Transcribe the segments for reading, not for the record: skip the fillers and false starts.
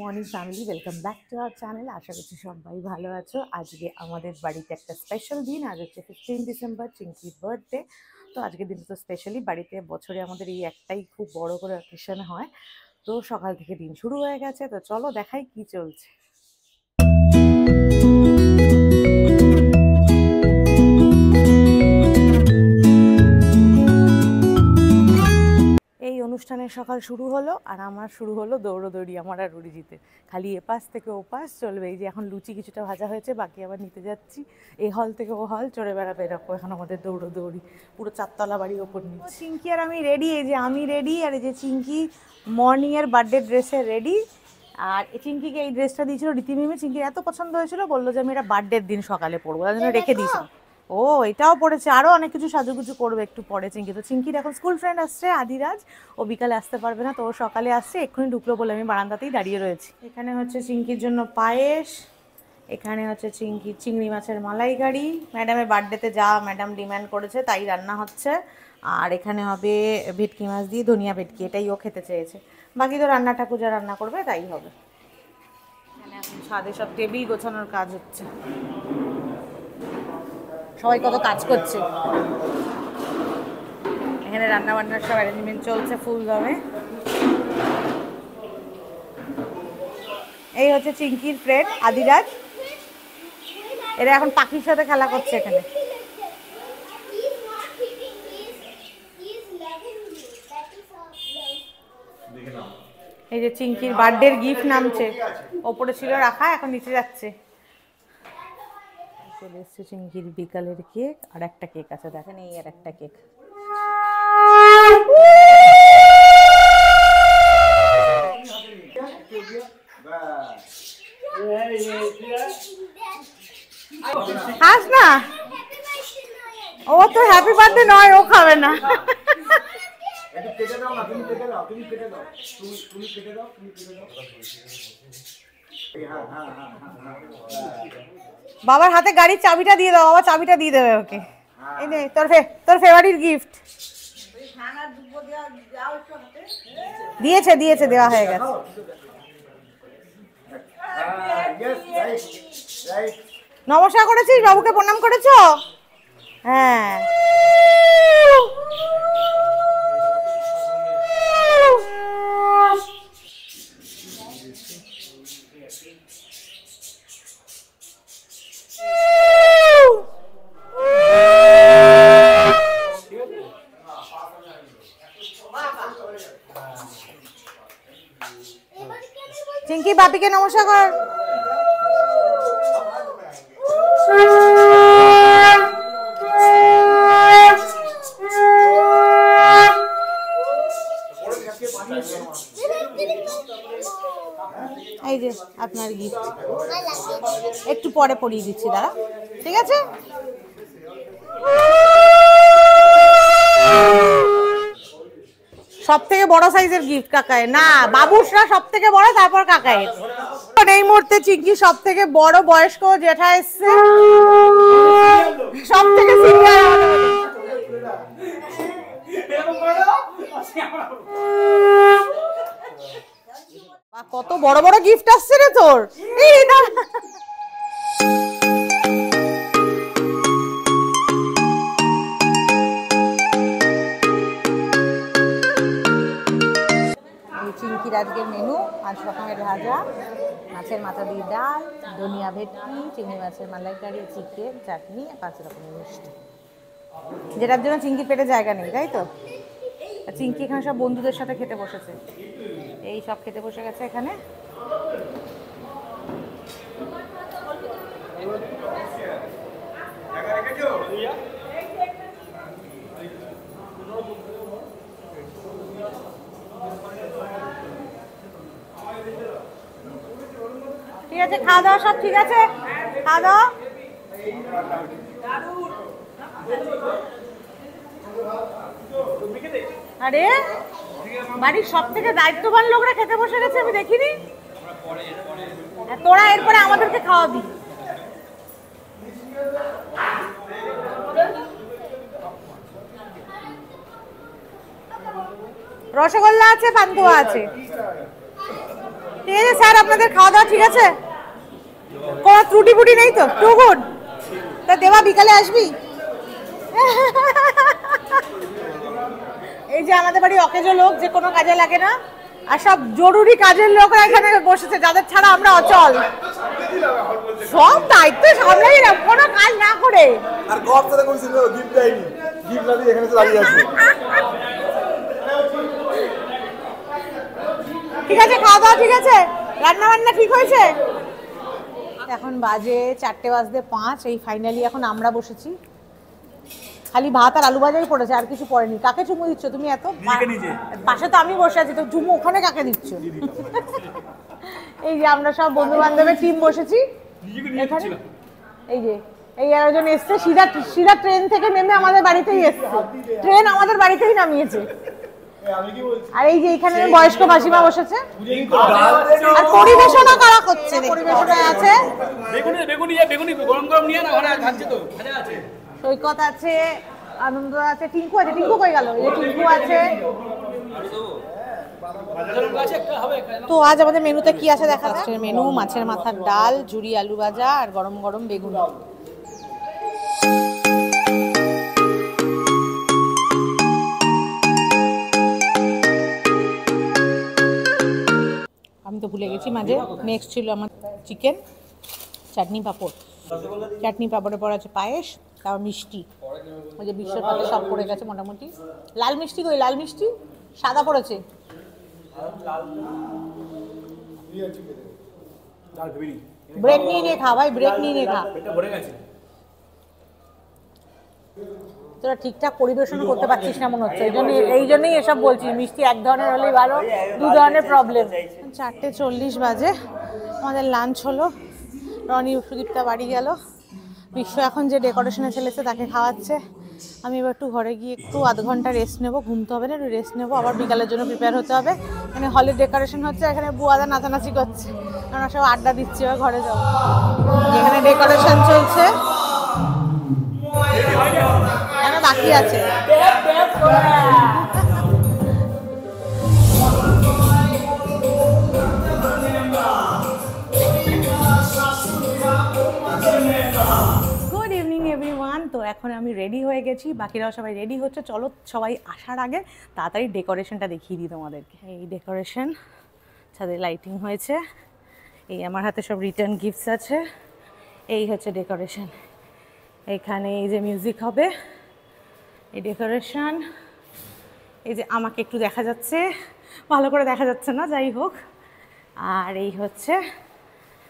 Morning family, welcome back to our channel. আশা করছি সবাই ভালো আছো। আজকে আমাদের বাড়িতে একটা স্পেশাল দিন। আজ হচ্ছে 15 ডিসেম্বর, চিঙ্কির বার্থডে। তো আজকের দিনে তো স্পেশালি বাড়িতে বছরে আমাদের এই একটাই খুব বড় করে অকেশন হয়। তো সকাল থেকে দিন শুরু হয়ে গেছে। তো চলো দেখাই কি চলছে। এই অনুষ্ঠানের সকাল শুরু হলো আর আমার শুরু হলো দৌড়োদৌড়ি আমার আর অরিজিতে। খালি এপাশ থেকে ওপাশ চলবে। এই যে এখন লুচি কিছুটা ভাজা হয়েছে, বাকি আবার নিতে যাচ্ছি। এই হল থেকে ও হল চড়ে বেড়াবে, এরকম এখন আমাদের দৌড়োদৌড়ি। পুরো 4 তলা বাড়ির ওপর নিয়ে চিঙ্কি আর আমি রেডি। এই যে আমি রেডি আর এই যে চিঙ্কি মর্নিংয়ের বার্থডে ড্রেসে রেডি। আর চিঙ্কিকে এই ড্রেসটা দিয়েছিল রীতিমিমি। চিঙ্কির এত পছন্দ হয়েছিল, বললো যে আমি এটা বার্থডের দিন সকালে পরবো, তার জন্য রেখে দিয়েছিলাম। ও এটাও পড়েছে, আরও অনেক কিছু সাজুগুজু করবে একটু পরে চিঙ্কি। তো চিঙ্কির এখন স্কুল ফ্রেন্ড আসছে আদিরাজ, ও বিকালে আসতে পারবে না, তো ও সকালে আসছে। এক্ষুনি ঢুকলো বলে আমি বারান্দাতেই দাঁড়িয়ে রয়েছি। এখানে হচ্ছে চিঙ্কির জন্য পায়েস, এখানে হচ্ছে চিঙ্কির চিংড়ি মাছের মালাইকারি। ম্যাডামের বার্থডেতে যা ম্যাডাম ডিম্যান্ড করেছে তাই রান্না হচ্ছে। আর এখানে হবে ভেটকি মাছ দিয়ে ধনিয়া ভেটকি, এটাই ও খেতে চেয়েছে। বাকি তো রান্নাটা পূজা রান্না করবে, তাই হবে। এখানে এখন ছাদে সব টেবিল গোছানোর কাজ হচ্ছে, সবাই কত কাজ করছে। এখানে রান্না বান্নার সব অ্যারেঞ্জমেন্ট চলছে ফুল দমে। এই হচ্ছে চিঙ্কির ফ্রেন্ড আদিরাজ, এরা এখন পাখির সাথে খেলা করছে এখানে। এই যে চিঙ্কির বার্থডের গিফট নামছে, ওপরে ছিল রাখা, এখন নিচে যাচ্ছে। চলে এসছে চিঙ্কির বিকালের কেক, আর একটা কেক আছে দেখেন, এই আর একটা কেক। হাস না, ও তো হ্যাপি বার্থডে নয়, ও খাবে না। বাবার হাতে গাড়ির চাবিটা দিয়ে দাও, বাবা চাবিটা দিয়ে দেবে ওকে। এই নে তোর ফেভারিট গিফট। দিয়েছে দিয়েছে, দেওয়া হয়ে গেছে। নমস্কার করেছিস, বাবুকে প্রণাম করেছো? হ্যাঁ। চিঙ্কি বাপিকে নমস্কার কর। এই যে আপনার গিফট, একটু পরে পরিয়ে দিচ্ছি, দাঁড়া, ঠিক আছে? সব থেকে বড় সাইজের গিফট কাকায়, না বাবুসরা সব থেকে বড়, তারপর কাকায়ের। এই মুহূর্তে চিঙ্কি সব থেকে বড় বয়স্ক জেঠা এসছে, সব থেকে সিনিয়র। কত বড় বড় গিফট আসছে রে তোর। এই না চিঙ্কির আজকের মেনু, আজ রকমের ভাজা, মাছের মাথা দিয়ে ডাল, ধনিয়া ভেটকি, চিংড়ি মাছের মালাইকারি, চিকেন, চাটনি, 5 রকমের মিষ্টি, যেটার জন্য চিঙ্কির পেটে জায়গা নেই, তাই তো? চিঙ্কি এখানে সব বন্ধুদের সাথে খেতে বসেছে, এই সব খেতে বসে গেছে এখানে। ঠিক আছে, খাওয়া দাওয়া সব ঠিক আছে, খাওয়া দাওয়া। আরে বাড়ির সব থেকে দায়িত্ববান লোকরা খেতে বসে গেছে, আমি দেখিনি। তোরা এরপরে আমাদেরকে খাওয়াবি। রসগোল্লা আছে, পান্তুয়া আছে। ঠিক আছে স্যার, আপনাদের খাওয়া দাওয়া ঠিক আছে? কোনো ত্রুটি ফুটি নেই তো? Too good. তা দেবা বিকালে আসবি? এই যে আমাদের বাড়ি অকেজো লোক, যে কোনো কাজে লাগে না, আর সব জরুরি কাজের লোকরা এখানে বসেছে, যাদের ছাড়া আমরা অচল। সব দায়িত্ব সামলাই না, কোনো কাজ না করে। আর গর্তটা কইছিল গিফট দেয়নি, গিফট না দিয়ে এখানে দাঁড়িয়ে আছে। ঠিক আছে, খাওয়া দাওয়া ঠিক আছে, রান্না বান্না ঠিক হয়েছে? এখন বাজে 4:05। এই ফাইনালি এখন আমরা বসেছি, খালি ভাত আর আলু ভাজাই পড়েছে, আর কিছু পড়েনি। কাকে চুমু দিচ্ছ তুমি এত? পাশে তো আমি বসে আছি, তো চুমু ওখানে কাকে দিচ্ছ? এই যে আমরা সব বন্ধু বান্ধবের টিম বসেছি এখানে। এই যে এই আরেকজন এসছে, সিধা ট্রেন থেকে নেমে আমাদের বাড়িতেই এসছে, ট্রেন আমাদের বাড়িতেই নামিয়েছে। আর এই যে এখানে বয়স্ক মাসিমা বসেছে, আর পরিবেশনা কারা করছে? পরিবেশনা আছে সৈকত আছে, আনন্দ আছে, টিঙ্কু আছে। টিঙ্কু কই গেল? এই টিঙ্কু আছে। তো আজ আমাদের মেনুতে কি আছে দেখা যাচ্ছে। মেনু মাছের মাথার ডাল, ঝুরি আলু ভাজা আর গরম গরম বেগুন। আমি তো ভুলে গেছি মাঝে, নেক্সট ছিল আমার চিকেন, চাটনি পাঁপড়। চাটনি পাঁপড়ের পর আছে পায়েস, তারপর মিষ্টি। ওই যে বিশ্বের পাতে সব পড়ে গেছে মোটামুটি। লাল মিষ্টি কই? লাল মিষ্টি সাদা পড়েছে। ব্রেক নিয়ে খা ভাই, ব্রেক নিয়ে খা। তোরা ঠিকঠাক পরিবেশন করতে পারছিস না মনে হচ্ছে, এই জন্যই এসব বলছি। মিষ্টি এক ধরনের হলেই ভালো, দু ধরনের প্রবলেম। 4:40 বাজে, আমাদের লাঞ্চ হলো। রনি সুদীপটা বাড়ি গেল, বিশ্ব এখন যে ডেকোরেশনে চলেছে তাকে খাওয়াচ্ছে। আমি এবার একটু ঘরে গিয়ে একটু আধ ঘন্টা রেস্ট নেবো, ঘুমতে হবে না, একটু রেস্ট নেবো, আবার বিকালের জন্য প্রিপেয়ার হতে হবে। এখানে হলের ডেকোরেশন হচ্ছে, এখানে বুয়াদা নাচানাচি করছে, আমরা সব আড্ডা দিচ্ছি, এবার ঘরে যাবো। এখানে ডেকোরেশন চলছে, বাকি আছে। Good evening everyone. তো এখন আমি রেডি হয়ে গেছি, বাকিরাও সবাই রেডি হচ্ছে। চলো সবাই আসার আগে তাড়াতাড়ি ডেকোরেশনটা দেখিয়ে দিই তোমাদেরকে। এই ডেকোরেশন, ছাদে লাইটিং হয়েছে, এই আমার হাতে সব রিটার্ন গিফটস আছে। এই হচ্ছে ডেকোরেশন, এখানে এই যে মিউজিক হবে, এই ডেকোরেশন। এই যে আমাকে একটু দেখা যাচ্ছে, ভালো করে দেখা যাচ্ছে না, যাই হোক। আর এই হচ্ছে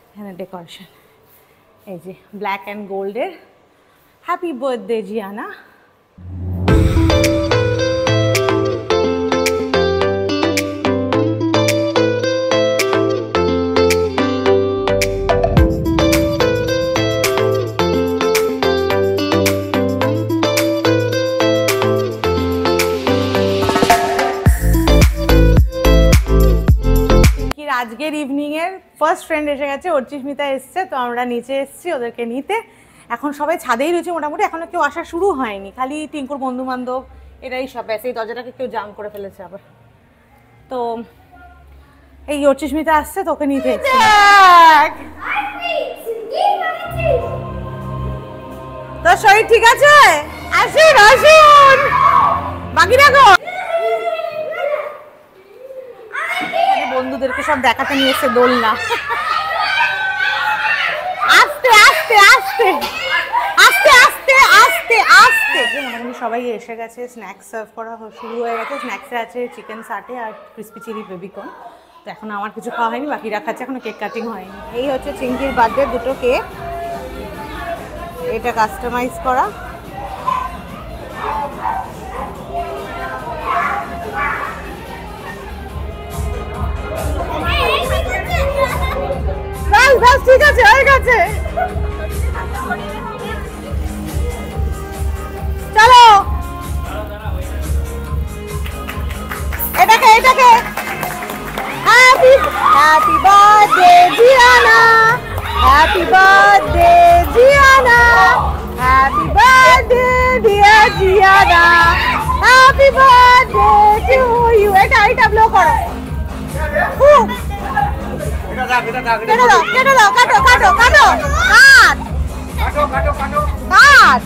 এখানে ডেকোরেশন, এই যে ব্ল্যাক অ্যান্ড গোল্ডের হ্যাপি বার্থডে জিয়ানা। আজকের ইভিনিংয়ের ফার্স্ট ফ্রেন্ড এসে গেছে, অর্চিস্মিতা এসছে, তো আমরা নিচে এসেছি ওদেরকে নিতে। এখন সবাই ছাদেই রয়েছে মোটামুটি, এখনও কেউ আসা শুরু হয়নি, খালি টিঙ্কুর বন্ধু বান্ধব এরাই সব। এই দরজাটাকে কেউ জাম করে ফেলেছে আবার। তো এই অর্চিস্মিতা আসছে, তোকে নিতে এসেছি। তোর শরীর ঠিক আছে? আসুন আসুন, বাকি রাখো। বন্ধুদেরকে সব দেখাতে নিয়ে এসে দোলনা। আস্তে আস্তে আস্তে আস্তে আস্তে আস্তে আস্তে। মোটামুটি সবাই এসে গেছে, স্ন্যাক্স সার্ভ করা শুরু হয়ে গেছে। স্ন্যাক্সে আছে চিকেন সাটে আর ক্রিসপি চিলি বেবিকর্ন। তো এখন আমার কিছু খাওয়া হয়নি, বাকি রাখাচ্ছে, এখনো কেক কাটিং হয়নি। এই হচ্ছে চিঙ্কির বার্থডে, দুটো কেক, এটা কাস্টমাইজ করা। ঠিক আছে, হয়ে গেছে, চলো। এটাকে happy birthday Jiana, happy birthday Jiana, happy birthday dear Jiana, happy birthday to you. এটা ব্লো করো। কেটে দাও, কেটে দাও, কাটো কাটো কাটো, কাট কাটো কাটো কাটো। Cut.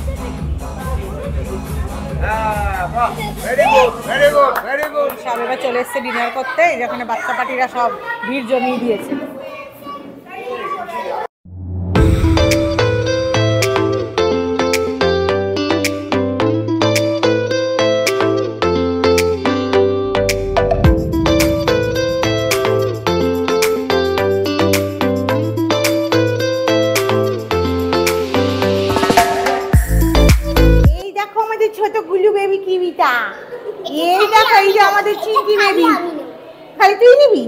Very good very good very good. সব এবার চলে এসছে ডিনার করতে, যেখানে বাচ্চা পার্টিরা সব ভিড় জমিয়ে দিয়েছে। ছোট গুলু বেবি কিবিটা, এই দেখো, এই যে আমাদের চিংকি বেবি। খালি তুই নিবি?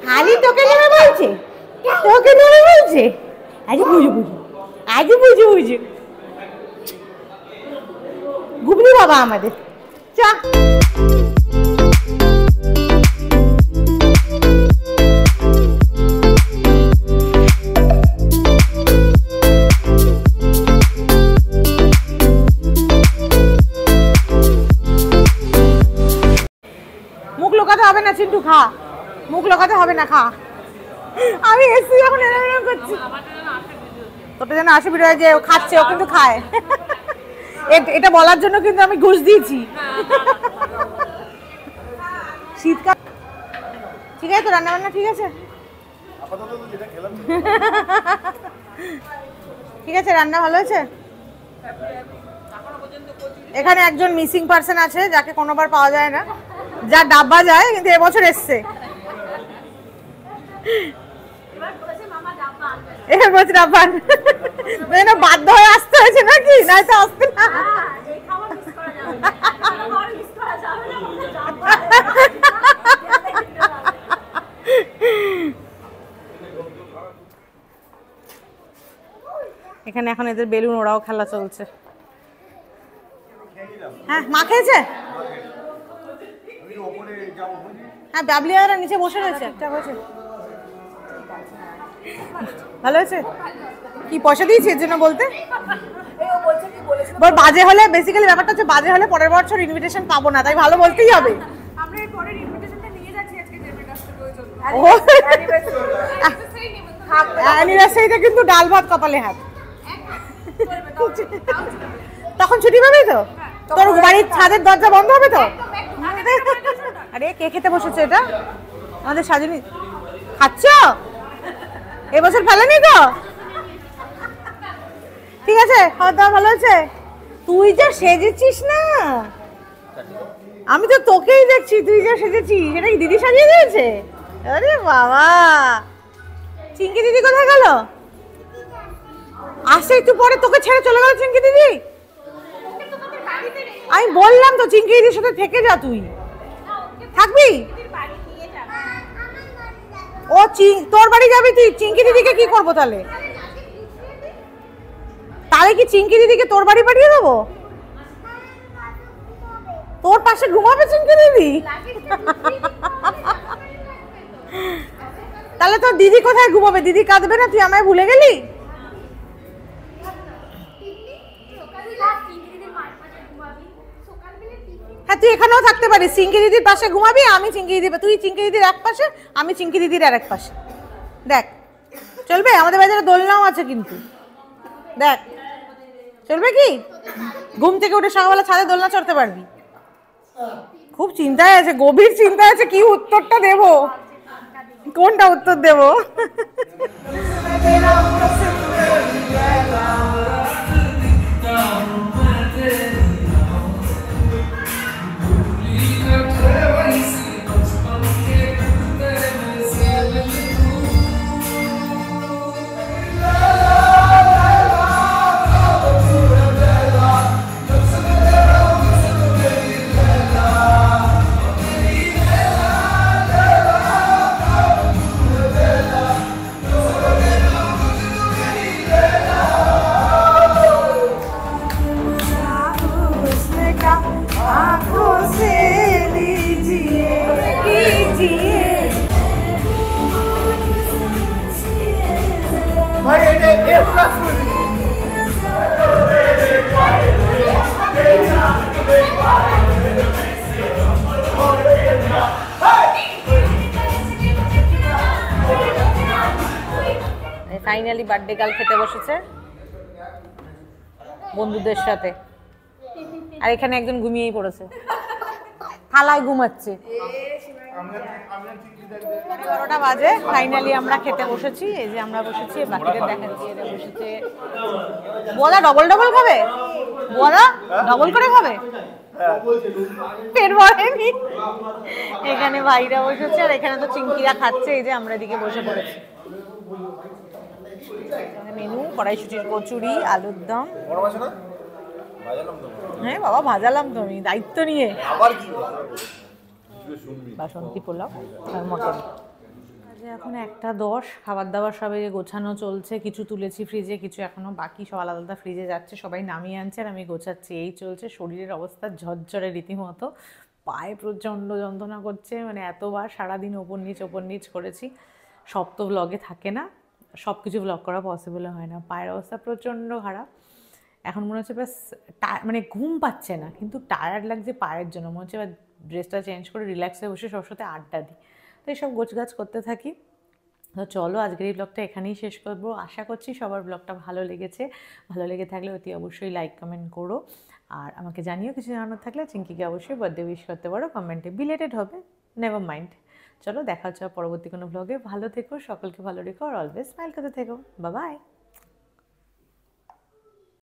খালি তোকে নেবে বলছে, তোকে নেবে বলছে। আজ বুঝু বুঝু, আজ বুঝু বুঝু, গুবলি বাবা আমাদের। চ হবে না চিন্টু, খা, মুখ লোকাতে হবে না, খা। আমি এসছি এখন এরকম করছি, তোটা যেন আসে ভিডিও যে খাচ্ছে, ও কিন্তু খায়। এটা বলার জন্য কিন্তু আমি ঘুষ দিয়েছি। শীতকাল ঠিক আছে তো, রান্না বান্না ঠিক আছে? ঠিক আছে, রান্না ভালো হয়েছে। এখানে একজন মিসিং পার্সন আছে, যাকে কোনোবার পাওয়া যায় না, যা ডাব্বা যায়, কিন্তু এবছর এসছে। এবছর ডাব্বা বাধ্য হয়ে আসতে হয়েছে নাকি, নয়তো আসতে না। এখানে এখন এদের বেলুন ওরাও খেলা চলছে। হ্যাঁ, মা খেয়েছে? হ্যাঁ, বাবলিয়ারা নিচে বসে রয়েছে। ভালো হয়েছে? কি পয়সা দিয়েছি এর জন্য বলতে? বাজে হলে, বেসিক্যালি ব্যাপারটা হচ্ছে বাজে হলে পরের বছর ইনভিটেশন পাবো না, তাই ভালো বলতেই হবে। অ্যানিভার্সারিতে কিন্তু ডাল ভাত কপালে হাত। তখন ছুটি পাবি তো? তোর বাড়ির ছাদের দরজা বন্ধ হবে তো? আরে কে খেতে বসেছে এটা? আমাদের সাজনী খাচ্ছ? এবছর ফেলেনি তো? ঠিক আছে, খাওয়া দাওয়া ভালো আছে। তুই যা সেজেছিস না, আমি তো তোকেই দেখছি, তুই যা সেজেছিস। সেটা কি দিদি সাজিয়ে দিয়েছে? আরে বাবা, চিংকি দিদি কোথায় গেল? আসে একটু পরে তোকে ছেড়ে চলে গেল চিংকি দিদি। আমি বললাম তো চিংকি দিদির সাথে থেকে যা, তুই থাকবি? ও তোর বাড়ি যাবি তুই? চিংকি দিদিকে কি করবো তাহলে? তাহলে কি চিংকি দিদিকে তোর বাড়ি পাঠিয়ে দেবো? তোর পাশে ঘুমাবে চিংকি দিদি? তাহলে তোর দিদি কোথায় ঘুমাবে? দিদি কাঁদবে না? তুই আমায় ভুলে গেলি? হ্যাঁ, তুই এখানেও থাকতে পারিস, চিংকি দিদির পাশে ঘুমাবি, আমি চিংকি দিদি, তুই চিংকি দিদির এক পাশে, আমি চিংকি দিদির আর এক পাশে। দেখ চলবে? আমাদের বাজারে দোলনাও আছে কিন্তু, দেখ চলবে কি? ঘুম থেকে উঠে সকালবেলা ছাদে দোলনা চড়তে পারবি। খুব চিন্তায় আছে, গভীর চিন্তায় আছে, কি উত্তরটা দেব, কোনটা উত্তর দেব। ফাইনালি বার্থডে গার্ল খেতে বসেছে বন্ধুদের সাথে, আর এখানে একজন ঘুমিয়েই পড়েছে, থালায় ঘুমাচ্ছে। 11টা বাজে, ফাইনালি আমরা খেতে বসেছি। এই যে আমরা বসেছি, বাকিদের দেখাচ্ছি, এরা বসেছে। বলা ডবল ডবল খাবে, বলা ডবল করে খাবে, পেট ভরেনি। এখানে ভাইরা বসেছে, আর এখানে তো চিংকিরা খাচ্ছে। এই যে আমরা এদিকে বসে পড়েছি। মেনু কড়াইশুটির কচুরি, আলুর দম। হ্যাঁ বাবা, ভাজালাম তো আমি দায়িত্ব নিয়ে। বাসন্তী পোলাও আর মটন। এখন 1:10, খাবার দাবার সবে গোছানো চলছে। কিছু তুলেছি ফ্রিজে, কিছু এখনো বাকি, সব আলাদা আলাদা ফ্রিজে যাচ্ছে। সবাই নামিয়ে আনছে আর আমি গোছাচ্ছি, এই চলছে। শরীরের অবস্থা ঝরঝরে রীতিমতো, পায়ে প্রচণ্ড যন্ত্রণা করছে। মানে এতবার সারাদিন ওপর নিচ করেছি, সব তো ব্লগে থাকে না, সব কিছু ব্লগ করা পসিবল হয় না। পায়ের অবস্থা প্রচণ্ড খারাপ। এখন মনে হচ্ছে ব্যাস মানে ঘুম পাচ্ছে না, কিন্তু টায়ার্ড লাগছে পায়ের জন্য। মনে হচ্ছে এবার ড্রেসটা চেঞ্জ করে রিল্যাক্সে বসে সবার সাথে আড্ডা দিই। তো এইসব গোছগাছ করতে থাকি। তো চলো আজকের এই ব্লগটা এখানেই শেষ করবো। আশা করছি সবার ব্লগটা ভালো লেগেছে। ভালো লেগে থাকলে অতি অবশ্যই লাইক কমেন্ট করো, আর আমাকে জানিও কিছু জানানোর থাকলে। চিঙ্কিকে অবশ্যই বার্থডে উইশ করতে পারো কমেন্টে, বিলেটেড হবে, নেভার মাইন্ড। চলো দেখা হচ্ছে পরবর্তী কোনো ব্লগে। ভালো থেকো, সকলকে ভালো রেখো, আর অলওয়েজ স্মাইল করতে থেকো। Bye bye.